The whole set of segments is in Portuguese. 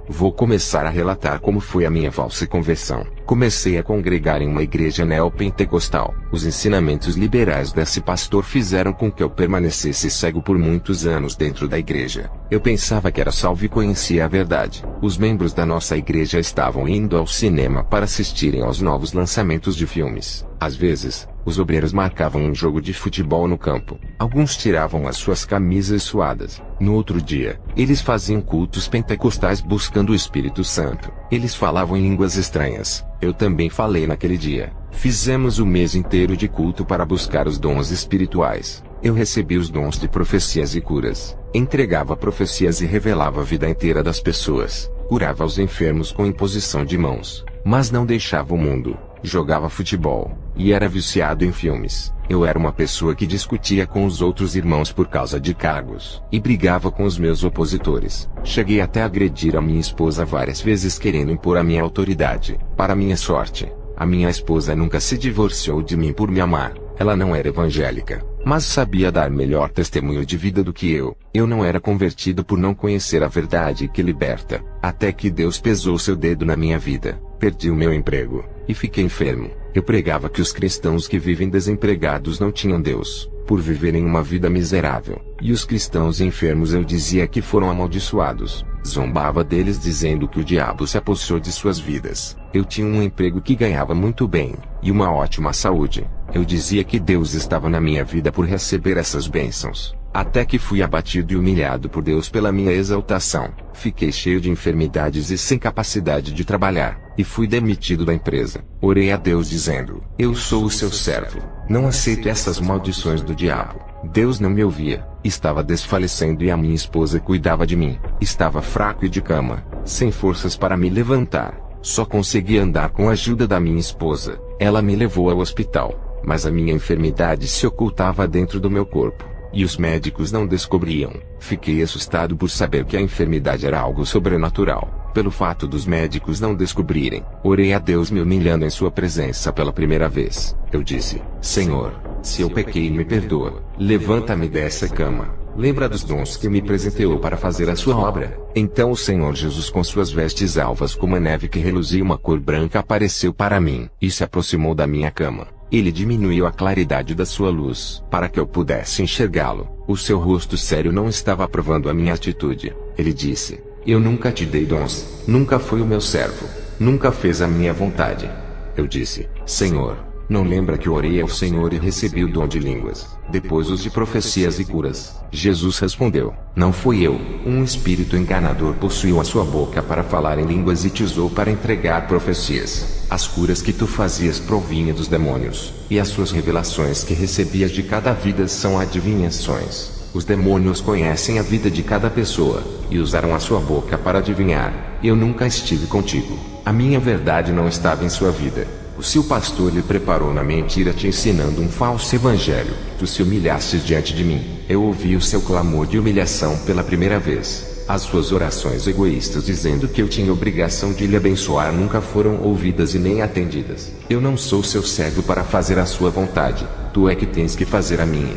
Vou começar a relatar como foi a minha falsa conversão. Comecei a congregar em uma igreja neopentecostal. Os ensinamentos liberais desse pastor fizeram com que eu permanecesse cego por muitos anos dentro da igreja. Eu pensava que era salvo e conhecia a verdade. Os membros da nossa igreja estavam indo ao cinema para assistirem aos novos lançamentos de filmes. Às vezes, os obreiros marcavam um jogo de futebol no campo. Alguns tiravam as suas camisas suadas. No outro dia, eles faziam cultos pentecostais buscando o Espírito Santo. Eles falavam em línguas estranhas. Eu também falei naquele dia. Fizemos o mês inteiro de culto para buscar os dons espirituais. Eu recebi os dons de profecias e curas. Entregava profecias e revelava a vida inteira das pessoas. Curava os enfermos com imposição de mãos. Mas não deixava o mundo. Jogava futebol. E era viciado em filmes. Eu era uma pessoa que discutia com os outros irmãos por causa de cargos. E brigava com os meus opositores. Cheguei até a agredir a minha esposa várias vezes querendo impor a minha autoridade. Para minha sorte, a minha esposa nunca se divorciou de mim por me amar. Ela não era evangélica, mas sabia dar melhor testemunho de vida do que eu. Eu não era convertido por não conhecer a verdade que liberta. Até que Deus pesou seu dedo na minha vida. Perdi o meu emprego. E fiquei enfermo. Eu pregava que os cristãos que vivem desempregados não tinham Deus, por viverem uma vida miserável. E os cristãos enfermos eu dizia que foram amaldiçoados. Zombava deles dizendo que o diabo se apossou de suas vidas. Eu tinha um emprego que ganhava muito bem, e uma ótima saúde. Eu dizia que Deus estava na minha vida por receber essas bênçãos. Até que fui abatido e humilhado por Deus pela minha exaltação. Fiquei cheio de enfermidades e sem capacidade de trabalhar. E fui demitido da empresa. Orei a Deus dizendo: eu sou o seu servo. Não aceito essas maldições do diabo. Deus não me ouvia. Estava desfalecendo e a minha esposa cuidava de mim. Estava fraco e de cama, sem forças para me levantar. Só conseguia andar com a ajuda da minha esposa. Ela me levou ao hospital. Mas a minha enfermidade se ocultava dentro do meu corpo. E os médicos não descobriam. Fiquei assustado por saber que a enfermidade era algo sobrenatural. Pelo fato dos médicos não descobrirem, orei a Deus me humilhando em sua presença pela primeira vez. Eu disse: Senhor, se eu pequei, me perdoa. Levanta-me dessa cama. Lembra dos dons que me presenteou para fazer a sua obra. Então o Senhor Jesus, com suas vestes alvas como a neve que reluzia uma cor branca, apareceu para mim e se aproximou da minha cama. Ele diminuiu a claridade da sua luz, para que eu pudesse enxergá-lo. O seu rosto sério não estava aprovando a minha atitude. Ele disse: eu nunca te dei dons, nunca fui o meu servo, nunca fez a minha vontade. Eu disse: Senhor, não lembra que orei ao Senhor e recebi o dom de línguas, depois os de profecias e curas? Jesus respondeu: não fui eu. Um espírito enganador possuiu a sua boca para falar em línguas e te usou para entregar profecias. As curas que tu fazias provinham dos demônios, e as suas revelações que recebias de cada vida são adivinhações. Os demônios conhecem a vida de cada pessoa, e usaram a sua boca para adivinhar. Eu nunca estive contigo. A minha verdade não estava em sua vida. O seu pastor lhe preparou na mentira, te ensinando um falso evangelho. Tu se humilhaste diante de mim. Eu ouvi o seu clamor de humilhação pela primeira vez. As suas orações egoístas dizendo que eu tinha obrigação de lhe abençoar nunca foram ouvidas e nem atendidas. Eu não sou seu servo para fazer a sua vontade. Tu é que tens que fazer a minha.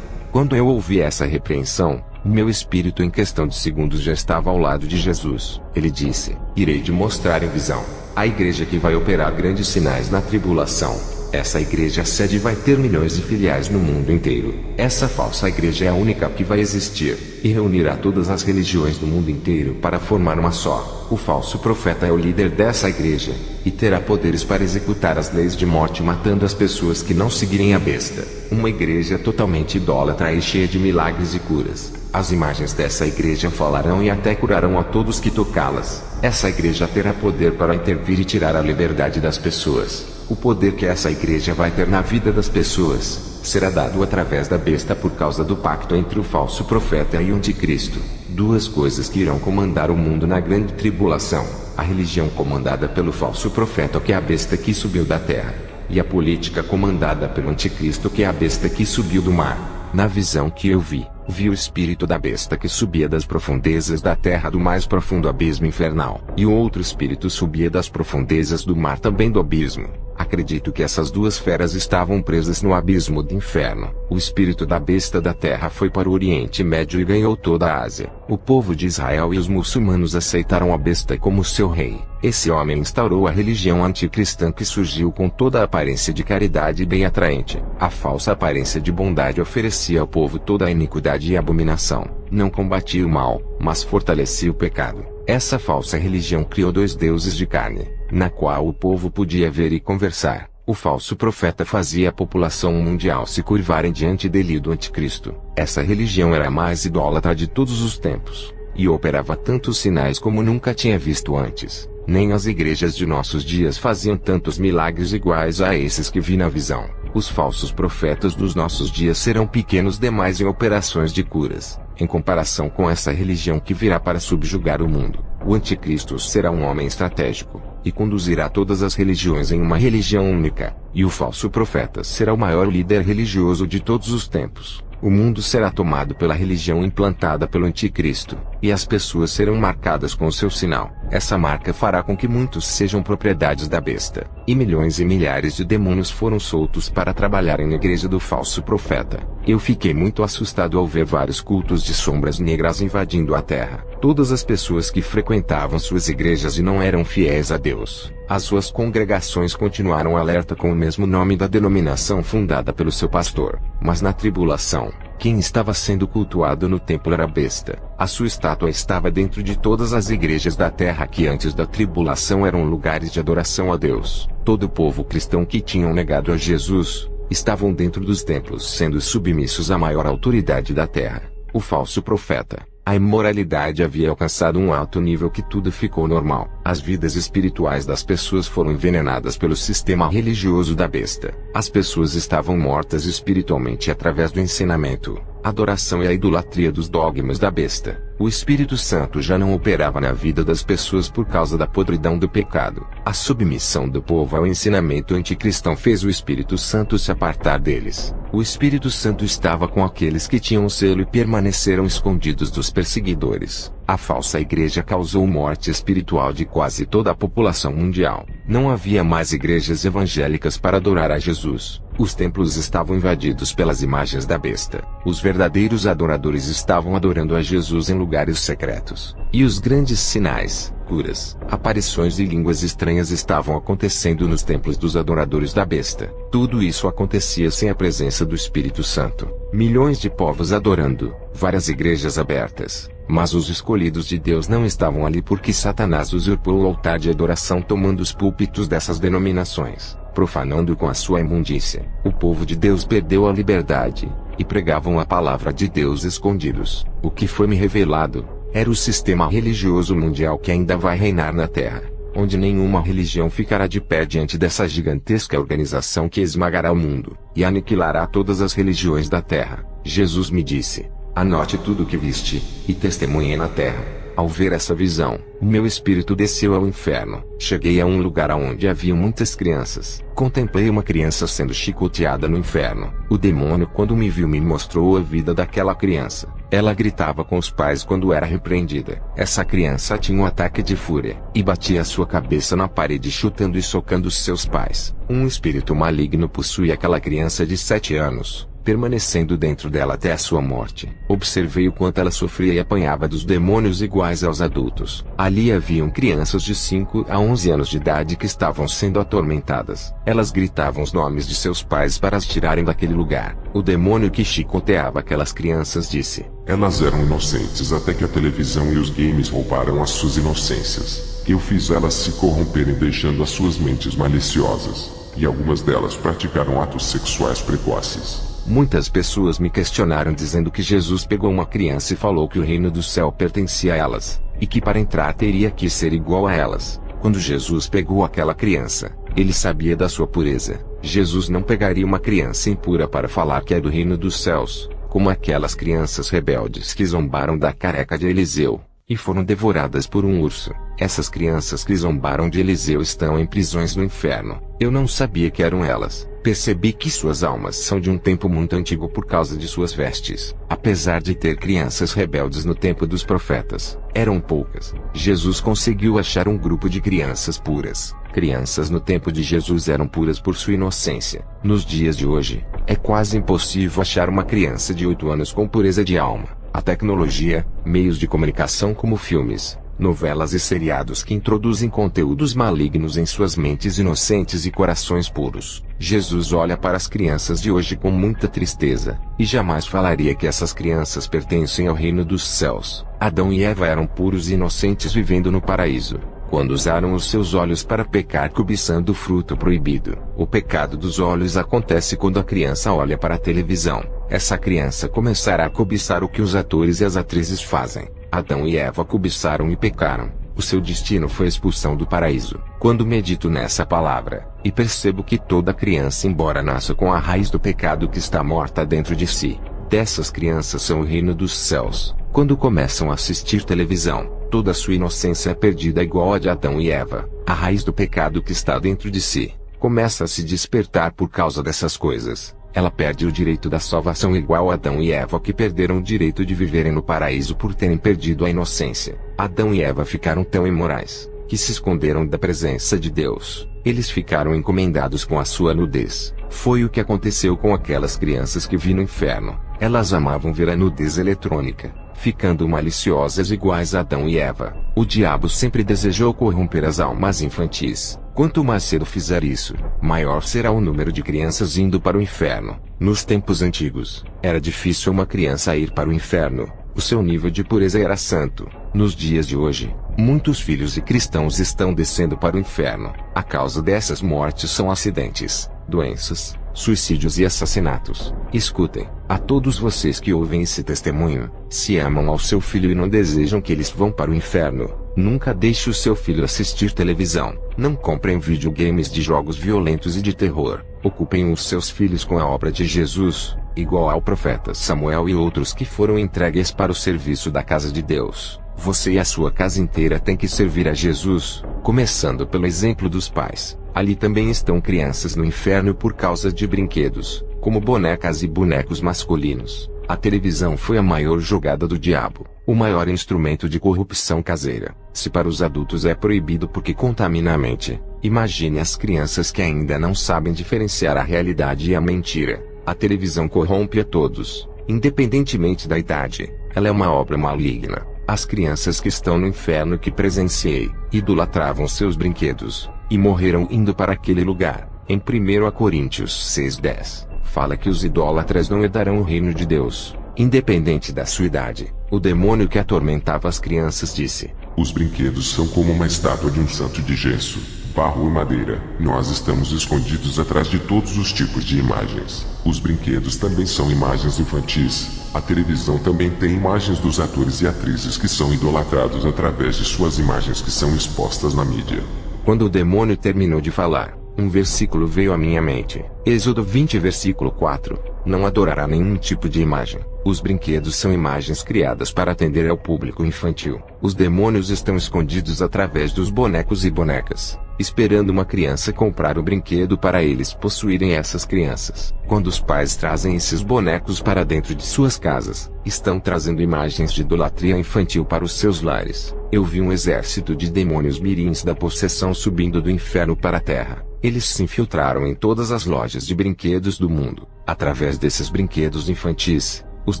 Quando eu ouvi essa repreensão, meu espírito em questão de segundos já estava ao lado de Jesus. Ele disse: irei te mostrar em visão a igreja que vai operar grandes sinais na tribulação. Essa igreja sede vai ter milhões de filiais no mundo inteiro. Essa falsa igreja é a única que vai existir, e reunirá todas as religiões do mundo inteiro para formar uma só. O falso profeta é o líder dessa igreja, e terá poderes para executar as leis de morte matando as pessoas que não seguirem a besta. Uma igreja totalmente idólatra e cheia de milagres e curas. As imagens dessa igreja falarão e até curarão a todos que tocá-las. Essa igreja terá poder para intervir e tirar a liberdade das pessoas. O poder que essa igreja vai ter na vida das pessoas será dado através da besta por causa do pacto entre o falso profeta e o anticristo. Duas coisas que irão comandar o mundo na grande tribulação: a religião comandada pelo falso profeta, que é a besta que subiu da terra, e a política comandada pelo anticristo, que é a besta que subiu do mar. Na visão que eu vi o espírito da besta que subia das profundezas da terra do mais profundo abismo infernal, e o outro espírito subia das profundezas do mar também do abismo. A Acredito que essas duas feras estavam presas no abismo do inferno. O espírito da besta da terra foi para o Oriente Médio e ganhou toda a Ásia. O povo de Israel e os muçulmanos aceitaram a besta como seu rei. Esse homem instaurou a religião anticristã que surgiu com toda a aparência de caridade bem atraente. A falsa aparência de bondade oferecia ao povo toda a iniquidade e abominação. Não combatia o mal, mas fortalecia o pecado. Essa falsa religião criou dois deuses de carne, na qual o povo podia ver e conversar. O falso profeta fazia a população mundial se curvarem diante dele e do anticristo. Essa religião era a mais idólatra de todos os tempos, e operava tantos sinais como nunca tinha visto antes. Nem as igrejas de nossos dias faziam tantos milagres iguais a esses que vi na visão. Os falsos profetas dos nossos dias serão pequenos demais em operações de curas, em comparação com essa religião que virá para subjugar o mundo. O anticristo será um homem estratégico, e conduzirá todas as religiões em uma religião única, e o falso profeta será o maior líder religioso de todos os tempos. O mundo será tomado pela religião implantada pelo anticristo, e as pessoas serão marcadas com o seu sinal. Essa marca fará com que muitos sejam propriedades da besta, e milhões e milhares de demônios foram soltos para trabalharem na igreja do falso profeta. Eu fiquei muito assustado ao ver vários cultos de sombras negras invadindo a terra. Todas as pessoas que frequentavam suas igrejas e não eram fiéis a Deus, as suas congregações continuaram alerta com o mesmo nome da denominação fundada pelo seu pastor. Mas na tribulação, quem estava sendo cultuado no templo era a besta. A sua estátua estava dentro de todas as igrejas da terra que antes da tribulação eram lugares de adoração a Deus. Todo o povo cristão que tinham negado a Jesus, estavam dentro dos templos sendo submissos à maior autoridade da terra, o falso profeta. A imoralidade havia alcançado um alto nível que tudo ficou normal. As vidas espirituais das pessoas foram envenenadas pelo sistema religioso da besta. As pessoas estavam mortas espiritualmente através do ensinamento, adoração e a idolatria dos dogmas da besta. O Espírito Santo já não operava na vida das pessoas por causa da podridão do pecado. A submissão do povo ao ensinamento anticristão fez o Espírito Santo se apartar deles. O Espírito Santo estava com aqueles que tinham o selo e permaneceram escondidos dos perseguidores. A falsa igreja causou morte espiritual de quase toda a população mundial. Não havia mais igrejas evangélicas para adorar a Jesus. Os templos estavam invadidos pelas imagens da besta. Os verdadeiros adoradores estavam adorando a Jesus em lugares secretos. E os grandes sinais, curas, aparições e línguas estranhas estavam acontecendo nos templos dos adoradores da besta. Tudo isso acontecia sem a presença do Espírito Santo. Milhões de povos adorando, várias igrejas abertas. Mas os escolhidos de Deus não estavam ali porque Satanás usurpou o altar de adoração tomando os púlpitos dessas denominações, profanando com a sua imundícia. O povo de Deus perdeu a liberdade, e pregavam a palavra de Deus escondidos. O que foi me revelado era o sistema religioso mundial que ainda vai reinar na terra, onde nenhuma religião ficará de pé diante dessa gigantesca organização que esmagará o mundo, e aniquilará todas as religiões da terra. Jesus me disse: anote tudo o que viste, e testemunhe na terra. Ao ver essa visão, o meu espírito desceu ao inferno. Cheguei a um lugar onde havia muitas crianças. Contemplei uma criança sendo chicoteada no inferno. O demônio, quando me viu, me mostrou a vida daquela criança. Ela gritava com os pais quando era repreendida. Essa criança tinha um ataque de fúria, e batia sua cabeça na parede chutando e socando seus pais. Um espírito maligno possuía aquela criança de 7 anos. Permanecendo dentro dela até a sua morte. Observei o quanto ela sofria e apanhava dos demônios iguais aos adultos. Ali haviam crianças de 5 a 11 anos de idade que estavam sendo atormentadas. Elas gritavam os nomes de seus pais para as tirarem daquele lugar. O demônio que chicoteava aquelas crianças disse: elas eram inocentes até que a televisão e os games roubaram as suas inocências. Eu fiz elas se corromperem deixando as suas mentes maliciosas. E algumas delas praticaram atos sexuais precoces. Muitas pessoas me questionaram dizendo que Jesus pegou uma criança e falou que o reino do céu pertencia a elas, e que para entrar teria que ser igual a elas. Quando Jesus pegou aquela criança, ele sabia da sua pureza. Jesus não pegaria uma criança impura para falar que é do reino dos céus, como aquelas crianças rebeldes que zombaram da careca de Eliseu, e foram devoradas por um urso. Essas crianças que zombaram de Eliseu estão em prisões no inferno. Eu não sabia que eram elas. Percebi que suas almas são de um tempo muito antigo por causa de suas vestes. Apesar de ter crianças rebeldes no tempo dos profetas, eram poucas. Jesus conseguiu achar um grupo de crianças puras. Crianças no tempo de Jesus eram puras por sua inocência. Nos dias de hoje, é quase impossível achar uma criança de 8 anos com pureza de alma. A tecnologia, meios de comunicação como filmes, novelas e seriados que introduzem conteúdos malignos em suas mentes inocentes e corações puros. Jesus olha para as crianças de hoje com muita tristeza, e jamais falaria que essas crianças pertencem ao reino dos céus. Adão e Eva eram puros e inocentes vivendo no paraíso, quando usaram os seus olhos para pecar cobiçando o fruto proibido. O pecado dos olhos acontece quando a criança olha para a televisão. Essa criança começará a cobiçar o que os atores e as atrizes fazem. Adão e Eva cobiçaram e pecaram. O seu destino foi a expulsão do paraíso. Quando medito nessa palavra, e percebo que toda criança, embora nasça com a raiz do pecado que está morta dentro de si, dessas crianças são o reino dos céus. Quando começam a assistir televisão, toda a sua inocência é perdida igual a de Adão e Eva. A raiz do pecado que está dentro de si começa a se despertar por causa dessas coisas. Ela perde o direito da salvação igual a Adão e Eva que perderam o direito de viverem no paraíso por terem perdido a inocência. Adão e Eva ficaram tão imorais, que se esconderam da presença de Deus. Eles ficaram encomendados com a sua nudez. Foi o que aconteceu com aquelas crianças que vi no inferno. Elas amavam ver a nudez eletrônica, ficando maliciosas iguais a Adão e Eva. O diabo sempre desejou corromper as almas infantis. Quanto mais cedo fizer isso, maior será o número de crianças indo para o inferno. Nos tempos antigos, era difícil uma criança ir para o inferno. O seu nível de pureza era santo. Nos dias de hoje, muitos filhos de cristãos estão descendo para o inferno. A causa dessas mortes são acidentes, doenças, suicídios e assassinatos. Escutem, a todos vocês que ouvem esse testemunho, se amam ao seu filho e não desejam que eles vão para o inferno, nunca deixe o seu filho assistir televisão. Não comprem videogames de jogos violentos e de terror. Ocupem os seus filhos com a obra de Jesus, igual ao profeta Samuel e outros que foram entregues para o serviço da casa de Deus. Você e a sua casa inteira têm que servir a Jesus, começando pelo exemplo dos pais. Ali também estão crianças no inferno por causa de brinquedos, como bonecas e bonecos masculinos. A televisão foi a maior jogada do diabo, o maior instrumento de corrupção caseira. Se para os adultos é proibido porque contamina a mente, imagine as crianças que ainda não sabem diferenciar a realidade e a mentira. A televisão corrompe a todos, independentemente da idade. Ela é uma obra maligna. As crianças que estão no inferno que presenciei, idolatravam seus brinquedos, e morreram indo para aquele lugar. Em 1 Coríntios 6:10, fala que os idólatras não herdarão o reino de Deus, independente da sua idade. O demônio que atormentava as crianças disse: Os brinquedos são como uma estátua de um santo de gesso, barro e madeira. Nós estamos escondidos atrás de todos os tipos de imagens. Os brinquedos também são imagens infantis. A televisão também tem imagens dos atores e atrizes que são idolatrados através de suas imagens que são expostas na mídia. Quando o demônio terminou de falar, um versículo veio à minha mente. Êxodo 20 versículo 4. Não adorará nenhum tipo de imagem. Os brinquedos são imagens criadas para atender ao público infantil. Os demônios estão escondidos através dos bonecos e bonecas, esperando uma criança comprar o brinquedo para eles possuírem essas crianças. Quando os pais trazem esses bonecos para dentro de suas casas, estão trazendo imagens de idolatria infantil para os seus lares. Eu vi um exército de demônios mirins da possessão subindo do inferno para a terra. Eles se infiltraram em todas as lojas de brinquedos do mundo. Através desses brinquedos infantis, os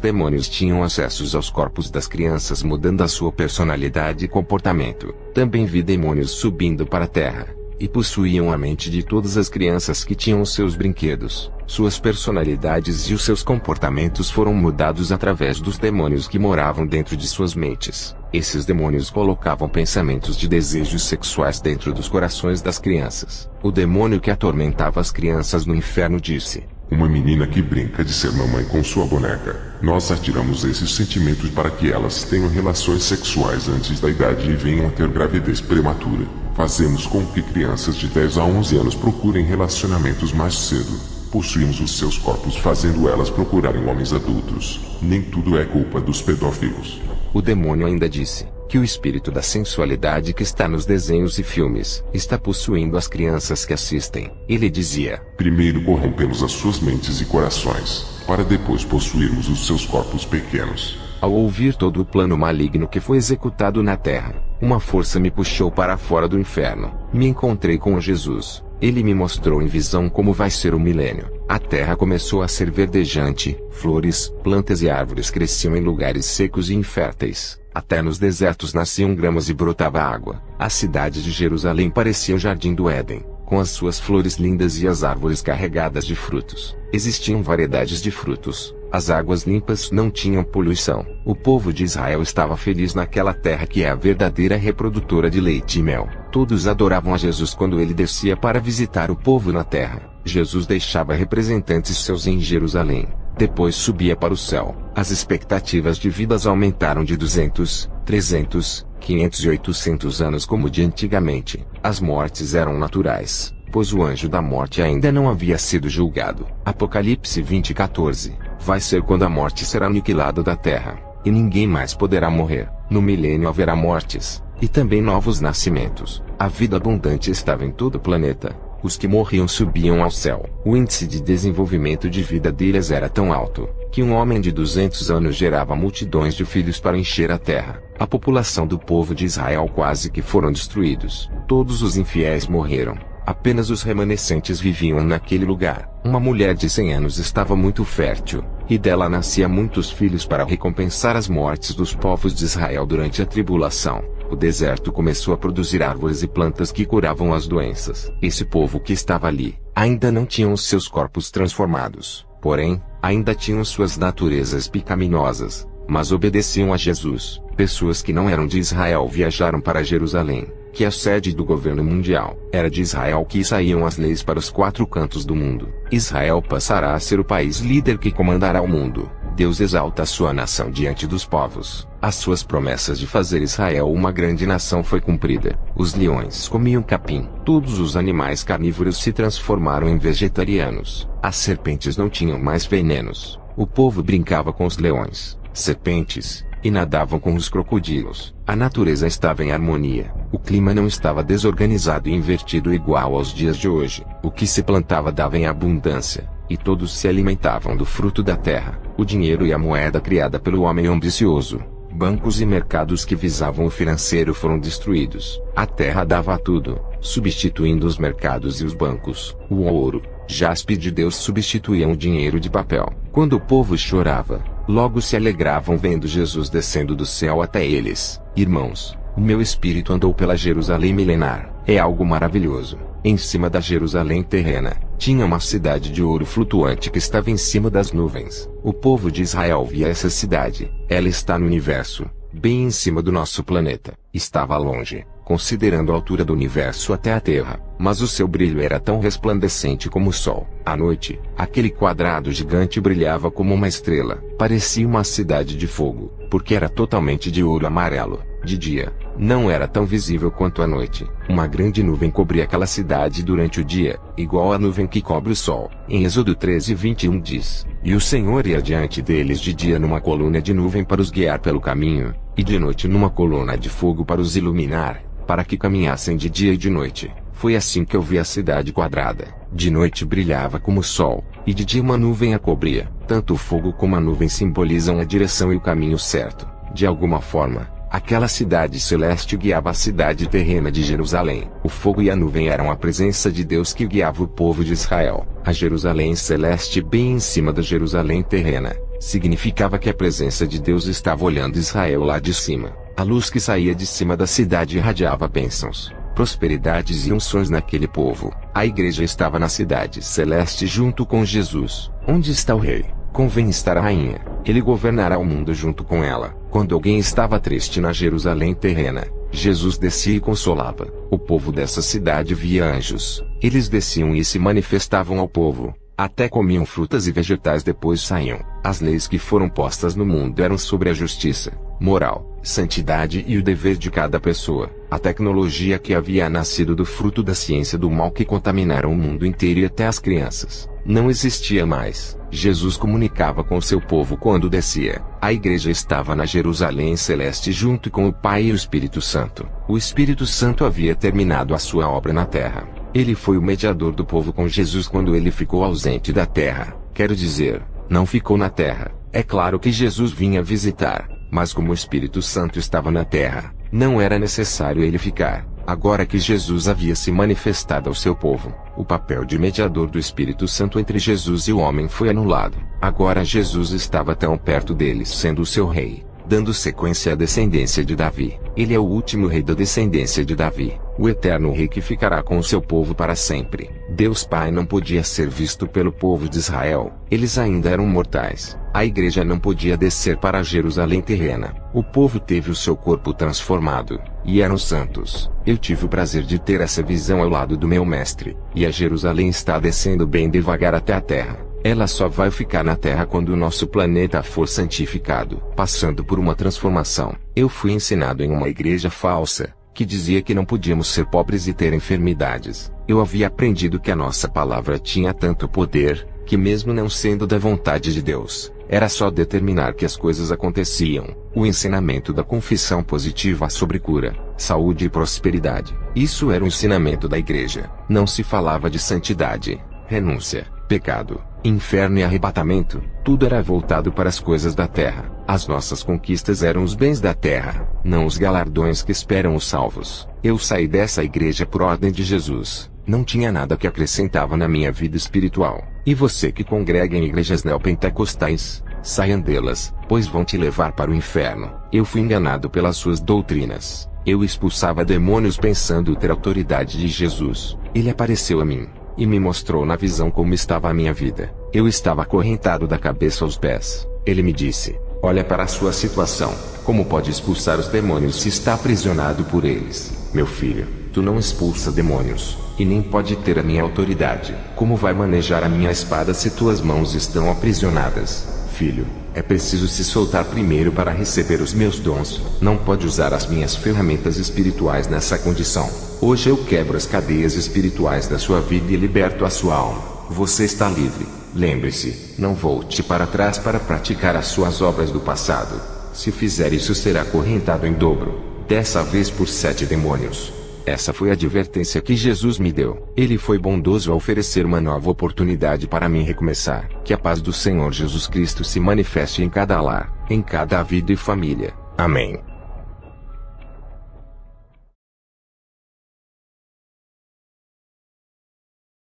demônios tinham acessos aos corpos das crianças, mudando a sua personalidade e comportamento. Também vi demônios subindo para a terra, e possuíam a mente de todas as crianças que tinham os seus brinquedos. Suas personalidades e os seus comportamentos foram mudados através dos demônios que moravam dentro de suas mentes. Esses demônios colocavam pensamentos de desejos sexuais dentro dos corações das crianças. O demônio que atormentava as crianças no inferno disse: Uma menina que brinca de ser mamãe com sua boneca. Nós atiramos esses sentimentos para que elas tenham relações sexuais antes da idade e venham a ter gravidez prematura. Fazemos com que crianças de 10 a 11 anos procurem relacionamentos mais cedo. Possuímos os seus corpos fazendo elas procurarem homens adultos. Nem tudo é culpa dos pedófilos. O demônio ainda disse: que o espírito da sensualidade que está nos desenhos e filmes está possuindo as crianças que assistem. Ele dizia: primeiro corrompemos as suas mentes e corações, para depois possuirmos os seus corpos pequenos. Ao ouvir todo o plano maligno que foi executado na terra, uma força me puxou para fora do inferno. Me encontrei com Jesus. Ele me mostrou em visão como vai ser o milênio. A terra começou a ser verdejante, flores, plantas e árvores cresciam em lugares secos e inférteis. Até nos desertos nasciam gramas e brotava água. A cidade de Jerusalém parecia o jardim do Éden, com as suas flores lindas e as árvores carregadas de frutos. Existiam variedades de frutos. As águas limpas não tinham poluição. O povo de Israel estava feliz naquela terra que é a verdadeira reprodutora de leite e mel. Todos adoravam a Jesus quando ele descia para visitar o povo na terra. Jesus deixava representantes seus em Jerusalém. Depois subia para o céu. As expectativas de vidas aumentaram de 200, 300, 500 e 800 anos como de antigamente. As mortes eram naturais, pois o anjo da morte ainda não havia sido julgado. Apocalipse 20:14. Vai ser quando a morte será aniquilada da terra, e ninguém mais poderá morrer. No milênio haverá mortes, e também novos nascimentos. A vida abundante estava em todo o planeta. Os que morriam subiam ao céu. O índice de desenvolvimento de vida deles era tão alto, que um homem de 200 anos gerava multidões de filhos para encher a terra. A população do povo de Israel quase que foram destruídos. Todos os infiéis morreram. Apenas os remanescentes viviam naquele lugar. Uma mulher de 100 anos estava muito fértil, e dela nascia muitos filhos para recompensar as mortes dos povos de Israel durante a tribulação. O deserto começou a produzir árvores e plantas que curavam as doenças. Esse povo que estava ali, ainda não tinham os seus corpos transformados, porém, ainda tinham suas naturezas pecaminosas, mas obedeciam a Jesus. Pessoas que não eram de Israel viajaram para Jerusalém, que é a sede do governo mundial. Era de Israel que saíam as leis para os 4 cantos do mundo. Israel passará a ser o país líder que comandará o mundo. Deus exalta a sua nação diante dos povos. As suas promessas de fazer Israel uma grande nação foi cumprida. Os leões comiam capim. Todos os animais carnívoros se transformaram em vegetarianos. As serpentes não tinham mais venenos. O povo brincava com os leões, serpentes, e nadavam com os crocodilos. A natureza estava em harmonia. O clima não estava desorganizado e invertido igual aos dias de hoje. O que se plantava dava em abundância, e todos se alimentavam do fruto da terra. O dinheiro e a moeda criada pelo homem ambicioso, bancos e mercados que visavam o financeiro foram destruídos. A terra dava tudo, substituindo os mercados e os bancos. O ouro, jaspe de Deus substituíam o dinheiro de papel. Quando o povo chorava, logo se alegravam vendo Jesus descendo do céu até eles. Irmãos, o meu espírito andou pela Jerusalém milenar. É algo maravilhoso. Em cima da Jerusalém terrena, tinha uma cidade de ouro flutuante que estava em cima das nuvens. O povo de Israel via essa cidade. Ela está no universo, bem em cima do nosso planeta. Estava longe, considerando a altura do universo até a Terra, mas o seu brilho era tão resplandecente como o sol. À noite, aquele quadrado gigante brilhava como uma estrela. Parecia uma cidade de fogo, porque era totalmente de ouro amarelo. De dia, não era tão visível quanto à noite. Uma grande nuvem cobria aquela cidade durante o dia, igual à nuvem que cobre o sol. Em Êxodo 13:21 diz: E o Senhor ia diante deles de dia numa coluna de nuvem para os guiar pelo caminho, e de noite numa coluna de fogo para os iluminar, para que caminhassem de dia e de noite. Foi assim que eu vi a cidade quadrada. De noite brilhava como o sol, e de dia uma nuvem a cobria. Tanto o fogo como a nuvem simbolizam a direção e o caminho certo. De alguma forma, aquela cidade celeste guiava a cidade terrena de Jerusalém. O fogo e a nuvem eram a presença de Deus que guiava o povo de Israel. A Jerusalém celeste bem em cima da Jerusalém terrena, significava que a presença de Deus estava olhando Israel lá de cima. A luz que saía de cima da cidade irradiava bênçãos, prosperidades e unções naquele povo. A igreja estava na cidade celeste junto com Jesus. Onde está o rei? Convém estar a rainha. Ele governará o mundo junto com ela. Quando alguém estava triste na Jerusalém terrena, Jesus descia e consolava. O povo dessa cidade via anjos. Eles desciam e se manifestavam ao povo. Até comiam frutas e vegetais, depois saíam. As leis que foram postas no mundo eram sobre a justiça, moral, santidade e o dever de cada pessoa. A tecnologia que havia nascido do fruto da ciência do mal que contaminaram o mundo inteiro e até as crianças. não existia mais. Jesus comunicava com seu povo quando descia. A igreja estava na Jerusalém Celeste junto com o Pai e o Espírito Santo. O Espírito Santo havia terminado a sua obra na terra. Ele foi o mediador do povo com Jesus quando ele ficou ausente da terra. Quero dizer, não ficou na terra. É claro que Jesus vinha visitar, mas como o Espírito Santo estava na terra, não era necessário ele ficar. Agora que Jesus havia se manifestado ao seu povo, o papel de mediador do Espírito Santo entre Jesus e o homem foi anulado. Agora Jesus estava tão perto deles, sendo o seu rei, dando sequência à descendência de Davi. Ele é o último rei da descendência de Davi, o eterno rei que ficará com o seu povo para sempre. Deus Pai não podia ser visto pelo povo de Israel, eles ainda eram mortais. A igreja não podia descer para a Jerusalém terrena. O povo teve o seu corpo transformado, e eram santos. Eu tive o prazer de ter essa visão ao lado do meu mestre, e a Jerusalém está descendo bem devagar até a terra. Ela só vai ficar na terra quando o nosso planeta for santificado, passando por uma transformação. Eu fui ensinado em uma igreja falsa, que dizia que não podíamos ser pobres e ter enfermidades. Eu havia aprendido que a nossa palavra tinha tanto poder, que mesmo não sendo da vontade de Deus, era só determinar que as coisas aconteciam. O ensinamento da confissão positiva sobre cura, saúde e prosperidade. Isso era o ensinamento da igreja. Não se falava de santidade, renúncia, pecado, inferno e arrebatamento. Tudo era voltado para as coisas da terra. As nossas conquistas eram os bens da terra, não os galardões que esperam os salvos. Eu saí dessa igreja por ordem de Jesus. Não tinha nada que acrescentava na minha vida espiritual. E você que congrega em igrejas neopentecostais, saiam delas, pois vão te levar para o inferno. Eu fui enganado pelas suas doutrinas. Eu expulsava demônios pensando ter autoridade de Jesus. Ele apareceu a mim, e me mostrou na visão como estava a minha vida. Eu estava acorrentado da cabeça aos pés. Ele me disse: olha para a sua situação. Como pode expulsar os demônios se está aprisionado por eles? Meu filho, tu não expulsa demônios, e nem pode ter a minha autoridade. Como vai manejar a minha espada se tuas mãos estão aprisionadas? Filho, é preciso se soltar primeiro para receber os meus dons. Não pode usar as minhas ferramentas espirituais nessa condição. Hoje eu quebro as cadeias espirituais da sua vida e liberto a sua alma. Você está livre. Lembre-se, não volte para trás para praticar as suas obras do passado. Se fizer isso, será acorrentado em dobro, dessa vez por 7 demônios. Essa foi a advertência que Jesus me deu. Ele foi bondoso ao oferecer uma nova oportunidade para mim recomeçar. Que a paz do Senhor Jesus Cristo se manifeste em cada lar, em cada vida e família. Amém.